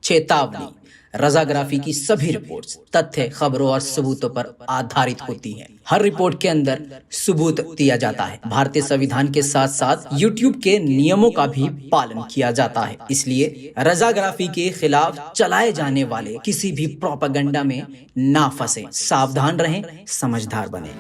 चेतावनी, रजाग्राफी की सभी रिपोर्ट्स तथ्य, खबरों और सबूतों पर आधारित होती हैं। हर रिपोर्ट के अंदर सबूत दिया जाता है। भारतीय संविधान के साथ साथ यूट्यूब के नियमों का भी पालन किया जाता है। इसलिए रजाग्राफी के खिलाफ चलाए जाने वाले किसी भी प्रोपेगेंडा में ना फंसे। सावधान रहें, समझदार बने।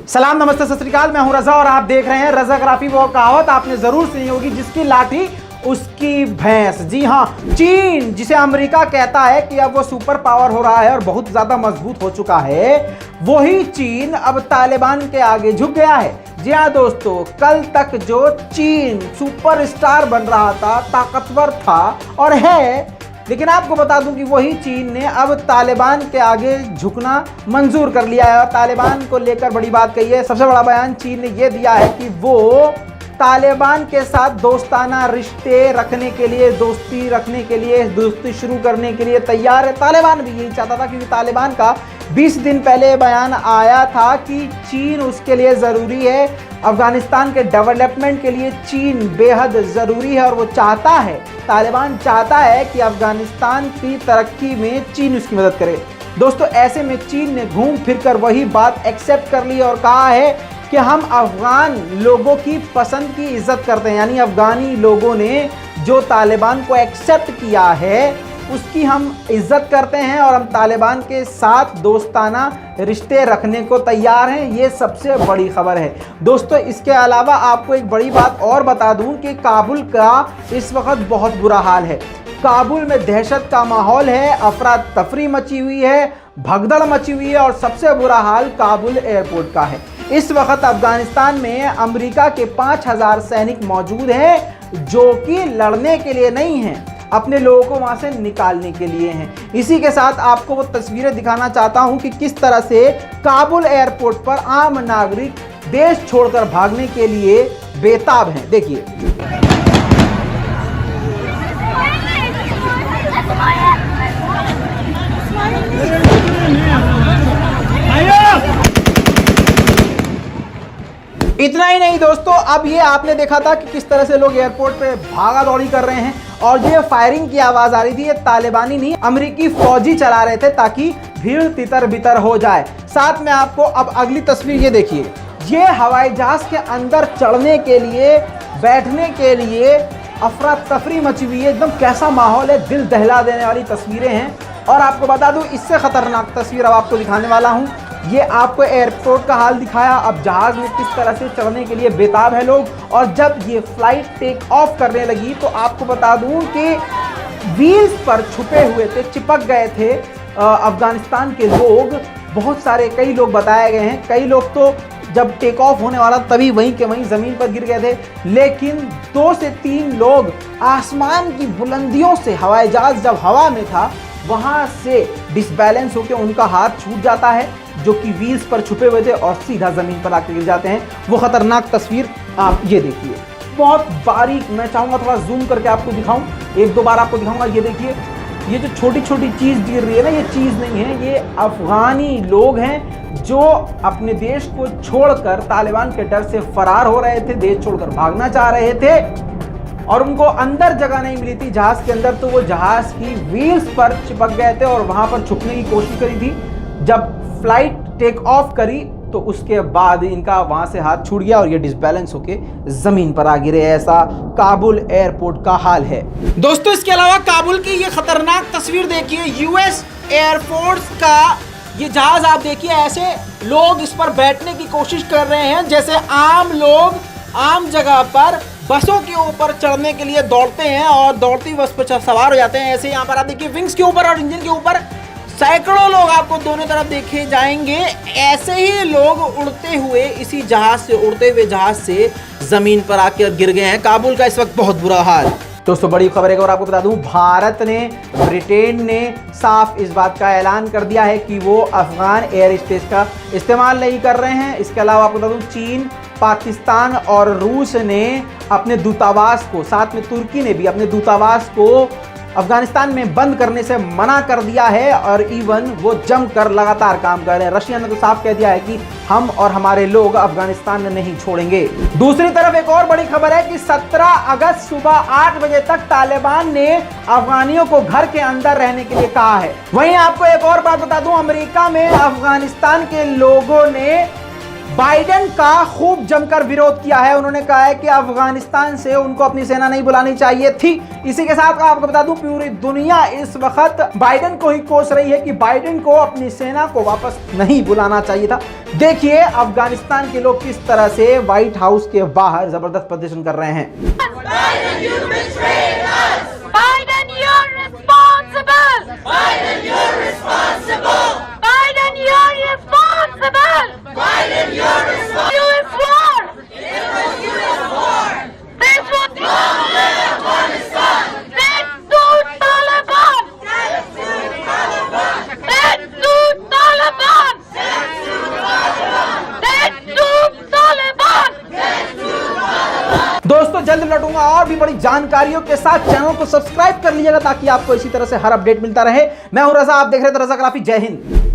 सलाम, नमस्ते, सत श्री अकाल। मैं हूं रजा और आप देख रहे हैं रजाग्राफी। वो कहावत आपने जरूर सुनी होगी, जिसकी लाठी उसकी भैंस। जी हां, चीन जिसे अमेरिका कहता है कि अब वो सुपर पावर हो रहा है और बहुत ज्यादा मजबूत हो चुका है, वही चीन अब तालिबान के आगे झुक गया है। जी हां दोस्तों, कल तक जो चीन सुपरस्टार बन रहा था, ताकतवर था और है, लेकिन आपको बता दूं कि वही चीन ने अब तालिबान के आगे झुकना मंजूर कर लिया है और तालिबान को लेकर बड़ी बात कही है। सबसे बड़ा बयान चीन ने यह दिया है कि वो तालिबान के साथ दोस्ताना रिश्ते रखने के लिए, दोस्ती रखने के लिए, दोस्ती शुरू करने के लिए तैयार है। तालिबान भी यही चाहता था, क्योंकि तालिबान का 20 दिन पहले बयान आया था कि चीन उसके लिए ज़रूरी है, अफगानिस्तान के डेवलपमेंट के लिए चीन बेहद ज़रूरी है और वो चाहता है, तालिबान चाहता है कि अफगानिस्तान की तरक्की में चीन उसकी मदद करे। दोस्तों, ऐसे में चीन ने घूम फिरकर वही बात एक्सेप्ट कर ली और कहा है कि हम अफगान लोगों की पसंद की इज्जत करते हैं। यानी अफगानी लोगों ने जो तालिबान को एक्सेप्ट किया है उसकी हम इज्जत करते हैं और हम तालिबान के साथ दोस्ताना रिश्ते रखने को तैयार हैं। ये सबसे बड़ी खबर है दोस्तों। इसके अलावा आपको एक बड़ी बात और बता दूं कि काबुल का इस वक्त बहुत बुरा हाल है। काबुल में दहशत का माहौल है, अफरा तफरी मची हुई है, भगदड़ मची हुई है और सबसे बुरा हाल काबुल एयरपोर्ट का है। इस वक्त अफगानिस्तान में अमेरिका के 5000 सैनिक मौजूद हैं, जो कि लड़ने के लिए नहीं हैं, अपने लोगों को वहां से निकालने के लिए हैं। इसी के साथ आपको वो तस्वीरें दिखाना चाहता हूं कि किस तरह से काबुल एयरपोर्ट पर आम नागरिक देश छोड़कर भागने के लिए बेताब हैं। देखिए, इतना ही नहीं दोस्तों, अब ये आपने देखा था कि किस तरह से लोग एयरपोर्ट पे भागा दौड़ी कर रहे हैं और जो ये फायरिंग की आवाज आ रही थी, ये तालिबानी नहीं, अमेरिकी फौजी चला रहे थे ताकि भीड़ तितर बितर हो जाए। साथ में आपको अब अगली तस्वीर ये देखिए, ये हवाई जहाज के अंदर चढ़ने के लिए, बैठने के लिए अफरा तफरी मची हुई है। एकदम कैसा माहौल है, दिल दहला देने वाली तस्वीरें हैं। और आपको बता दूं, इससे खतरनाक तस्वीर अब आपको दिखाने वाला हूं। ये आपको एयरपोर्ट का हाल दिखाया, अब जहाज में किस तरह से चढ़ने के लिए बेताब है लोग। और जब ये फ्लाइट टेक ऑफ करने लगी तो आपको बता दूं कि व्हील्स पर छुपे हुए थे, चिपक गए थे अफगानिस्तान के लोग। बहुत सारे, कई लोग बताए गए हैं, कई लोग तो जब टेक ऑफ होने वाला तभी वहीं के वहीं ज़मीन पर गिर गए थे। लेकिन 2 से 3 लोग आसमान की बुलंदियों से, हवाई जहाज जब हवा में था वहाँ से डिसबैलेंस होकर उनका हाथ छूट जाता है, जो कि व्हील्स पर छुपे हुए थे, और सीधा ज़मीन पर आकर गिर जाते हैं। वो खतरनाक तस्वीर आप ये देखिए, बहुत बारीक। मैं चाहूँगा थोड़ा जूम करके आपको दिखाऊं, 1-2 बार आपको दिखाऊंगा। ये देखिए, ये जो छोटी छोटी चीज़ गिर रही है ना, ये चीज़ नहीं है, ये अफगानी लोग हैं जो अपने देश को छोड़कर तालिबान के डर से फरार हो रहे थे, देश छोड़कर भागना चाह रहे थे और उनको अंदर जगह नहीं मिली थी जहाज के अंदर, तो वो जहाज की व्हील्स पर चिपक गए थे और वहां पर छुपने की कोशिश करी थी। जब फ्लाइट टेक ऑफ करी तो उसके बाद इनका वहां से हाथ छूट गया और ये डिसबैलेंस होके जमीन पर आ गिरे। ऐसा काबुल एयरपोर्ट का हाल है दोस्तों। इसके अलावा काबुल की ये खतरनाक तस्वीर देखिए, यूएस एयरफोर्स का ये जहाज आप देखिए। ऐसे लोग इस पर बैठने की कोशिश कर रहे हैं जैसे आम लोग आम जगह पर बसों के ऊपर चढ़ने के लिए दौड़ते हैं और दौड़ती बस पर सवार हो जाते हैं। ऐसे यहाँ पर आप देखिए, विंग्स के ऊपर और इंजन के ऊपर सैकड़ों लोग आपको दोनों तरफ देखे जाएंगे। ऐसे ही लोग उड़ते हुए, इसी जहाज से, उड़ते हुए जहाज से जमीन पर आकर गिर गए हैं। काबुल का इस वक्त बहुत बुरा हाल। दोस्तों, बड़ी खबर है और आपको बता दूं, भारत ने, ब्रिटेन ने साफ इस बात का ऐलान कर दिया है कि वो अफगान एयर स्पेस का इस्तेमाल नहीं कर रहे हैं। इसके अलावा आपको बता दूं, चीन, पाकिस्तान और रूस ने अपने दूतावास को, साथ में तुर्की ने भी अपने दूतावास को अफगानिस्तान में बंद करने से मना कर दिया है और इवन वो जमकर लगातार काम कर रहे हैं। रशिया ने तो साफ कह दिया है कि हम और हमारे लोग अफगानिस्तान में नहीं छोड़ेंगे। दूसरी तरफ एक और बड़ी खबर है कि 17 अगस्त सुबह 8 बजे तक तालिबान ने अफगानियों को घर के अंदर रहने के लिए कहा है। वहीं आपको एक और बात बता दूं, अमेरिका में अफगानिस्तान के लोगों ने बाइडेन का खूब जमकर विरोध किया है। उन्होंने कहा है कि अफगानिस्तान से उनको अपनी सेना नहीं बुलानी चाहिए थी। इसी के साथ आपको बता दूं, पूरी दुनिया इस वक्त बाइडेन को ही कोस रही है कि बाइडेन को अपनी सेना को वापस नहीं बुलाना चाहिए था। देखिए अफगानिस्तान के लोग किस तरह से व्हाइट हाउस के बाहर जबरदस्त प्रदर्शन कर रहे हैं। दोस्तों जल्द लौटूंगा और भी बड़ी जानकारियों के साथ। चैनल को सब्सक्राइब कर लीजिएगा ताकि आपको इसी तरह से हर अपडेट मिलता रहे। मैं हूं रजा, आप देख रहे थे रजा ग्राफी। जय हिंद।